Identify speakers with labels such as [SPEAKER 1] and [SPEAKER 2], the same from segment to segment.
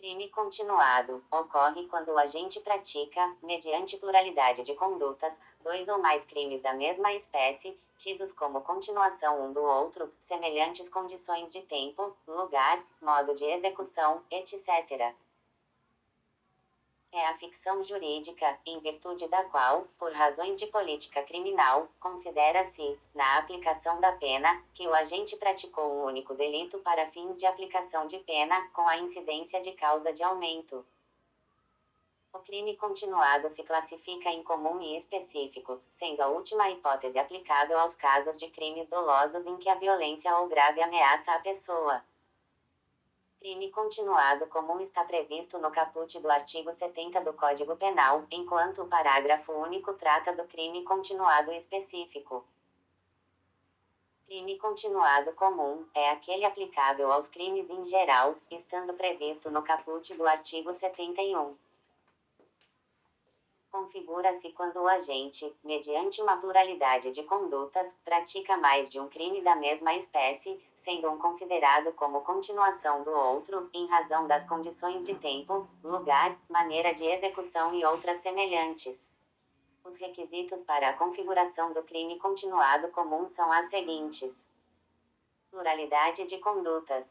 [SPEAKER 1] Crime continuado ocorre quando o agente pratica, mediante pluralidade de condutas, dois ou mais crimes da mesma espécie, tidos como continuação um do outro, semelhantes condições de tempo, lugar, modo de execução, etc. É a ficção jurídica, em virtude da qual, por razões de política criminal, considera-se, na aplicação da pena, que o agente praticou um único delito para fins de aplicação de pena, com a incidência de causa de aumento. O crime continuado se classifica em comum e específico, sendo a última hipótese aplicável aos casos de crimes dolosos em que a violência ou grave ameaça a pessoa. Crime continuado comum está previsto no caput do artigo 70 do Código Penal, enquanto o parágrafo único trata do crime continuado específico. Crime continuado comum é aquele aplicável aos crimes em geral, estando previsto no caput do artigo 71. Configura-se quando o agente, mediante uma pluralidade de condutas, pratica mais de um crime da mesma espécie, sendo um considerado como continuação do outro, em razão das condições de tempo, lugar, maneira de execução e outras semelhantes. Os requisitos para a configuração do crime continuado comum são as seguintes: pluralidade de condutas,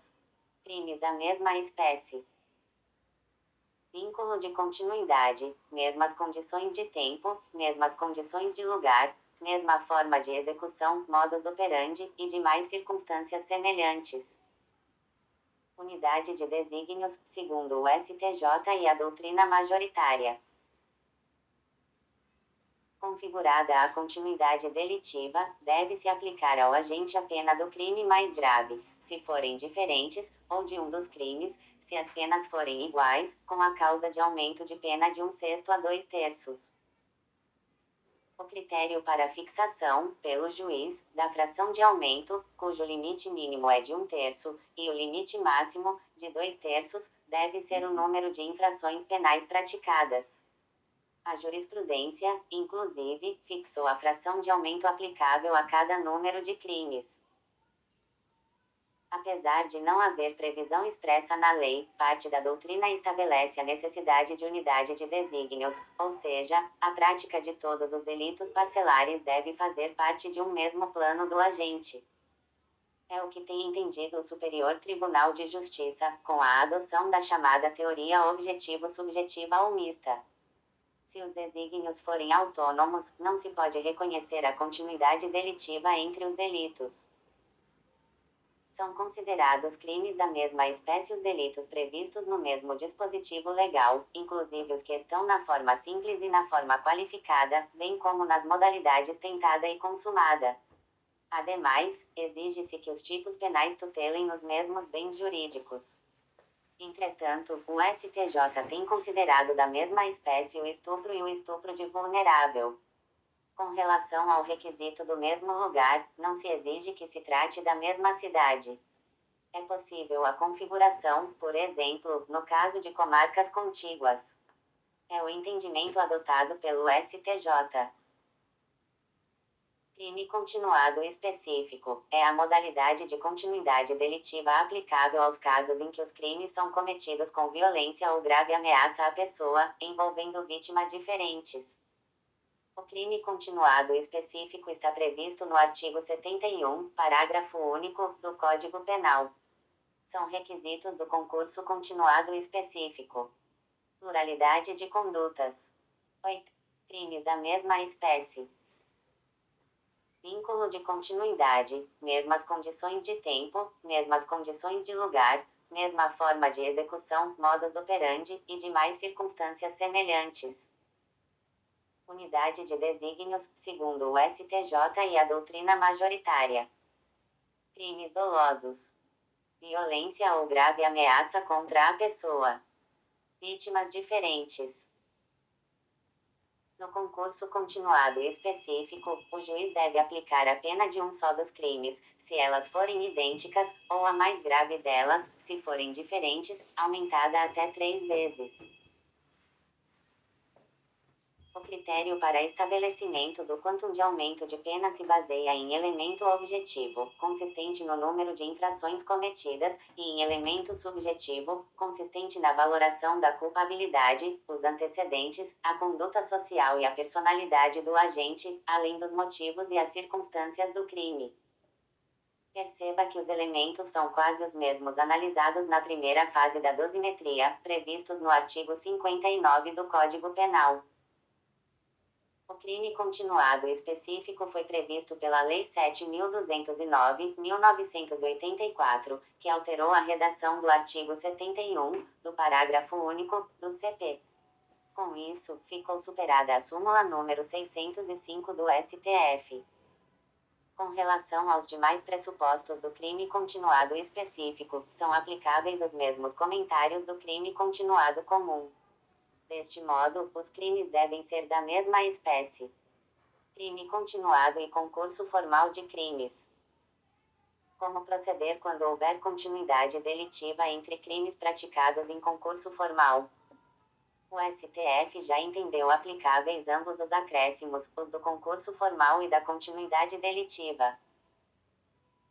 [SPEAKER 1] crimes da mesma espécie, vínculo de continuidade, mesmas condições de tempo, mesmas condições de lugar, mesma forma de execução, modus operandi, e demais circunstâncias semelhantes. Unidade de desígnios, segundo o STJ e a doutrina majoritária. Configurada a continuidade delitiva, deve-se aplicar ao agente a pena do crime mais grave, se forem diferentes, ou de um dos crimes, se as penas forem iguais, com a causa de aumento de pena de 1/6 a 2/3. O critério para fixação, pelo juiz, da fração de aumento, cujo limite mínimo é de 1/3, e o limite máximo, de 2/3, deve ser o número de infrações penais praticadas. A jurisprudência, inclusive, fixou a fração de aumento aplicável a cada número de crimes. Apesar de não haver previsão expressa na lei, parte da doutrina estabelece a necessidade de unidade de desígnios, ou seja, a prática de todos os delitos parcelares deve fazer parte de um mesmo plano do agente. É o que tem entendido o Superior Tribunal de Justiça, com a adoção da chamada teoria objetivo-subjetiva ou mista. Se os desígnios forem autônomos, não se pode reconhecer a continuidade delitiva entre os delitos. São considerados crimes da mesma espécie os delitos previstos no mesmo dispositivo legal, inclusive os que estão na forma simples e na forma qualificada, bem como nas modalidades tentada e consumada. Ademais, exige-se que os tipos penais tutelem os mesmos bens jurídicos. Entretanto, o STJ tem considerado da mesma espécie o estupro e o estupro de vulnerável. Com relação ao requisito do mesmo lugar, não se exige que se trate da mesma cidade. É possível a configuração, por exemplo, no caso de comarcas contíguas. É o entendimento adotado pelo STJ. Crime continuado específico é a modalidade de continuidade delitiva aplicável aos casos em que os crimes são cometidos com violência ou grave ameaça à pessoa, envolvendo vítimas diferentes. O crime continuado específico está previsto no artigo 71, parágrafo único, do Código Penal. São requisitos do concurso continuado específico. Pluralidade de condutas. 8. Crimes da mesma espécie. Vínculo de continuidade, mesmas condições de tempo, mesmas condições de lugar, mesma forma de execução, modus operandi, e demais circunstâncias semelhantes. Unidade de desígnios, segundo o STJ e a doutrina majoritária. Crimes dolosos. Violência ou grave ameaça contra a pessoa. Vítimas diferentes. No concurso continuado específico, o juiz deve aplicar a pena de um só dos crimes, se elas forem idênticas, ou a mais grave delas, se forem diferentes, aumentada até 3 vezes. O critério para estabelecimento do quantum de aumento de pena se baseia em elemento objetivo, consistente no número de infrações cometidas, e em elemento subjetivo, consistente na valoração da culpabilidade, os antecedentes, a conduta social e a personalidade do agente, além dos motivos e as circunstâncias do crime. Perceba que os elementos são quase os mesmos analisados na primeira fase da dosimetria, previstos no artigo 59 do Código Penal. O crime continuado específico foi previsto pela Lei 7.209/1984, que alterou a redação do artigo 71, do parágrafo único, do CP. Com isso, ficou superada a súmula número 605 do STF. Com relação aos demais pressupostos do crime continuado específico, são aplicáveis os mesmos comentários do crime continuado comum. Deste modo, os crimes devem ser da mesma espécie. Crime continuado e concurso formal de crimes. Como proceder quando houver continuidade delitiva entre crimes praticados em concurso formal? O STF já entendeu aplicáveis ambos os acréscimos, os do concurso formal e da continuidade delitiva.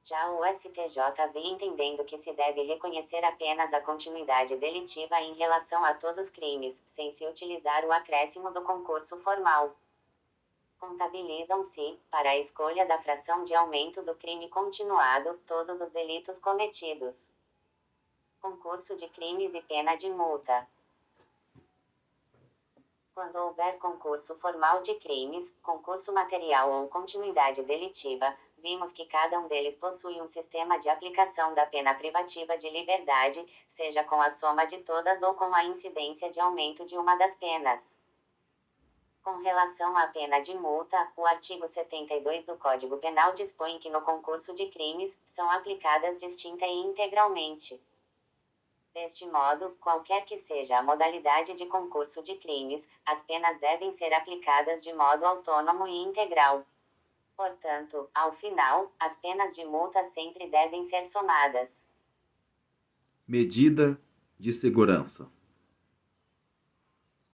[SPEAKER 1] Já o STJ vem entendendo que se deve reconhecer apenas a continuidade delitiva em relação a todos os crimes, sem se utilizar o acréscimo do concurso formal. Contabilizam-se, para a escolha da fração de aumento do crime continuado, todos os delitos cometidos. Concurso de crimes e pena de multa. Quando houver concurso formal de crimes, concurso material ou continuidade delitiva, vimos que cada um deles possui um sistema de aplicação da pena privativa de liberdade, seja com a soma de todas ou com a incidência de aumento de uma das penas. Com relação à pena de multa, o artigo 72 do Código Penal dispõe que no concurso de crimes, são aplicadas distinta e integralmente. Deste modo, qualquer que seja a modalidade de concurso de crimes, as penas devem ser aplicadas de modo autônomo e integral. Portanto, ao final, as penas de multa sempre devem ser somadas.
[SPEAKER 2] Medida de segurança.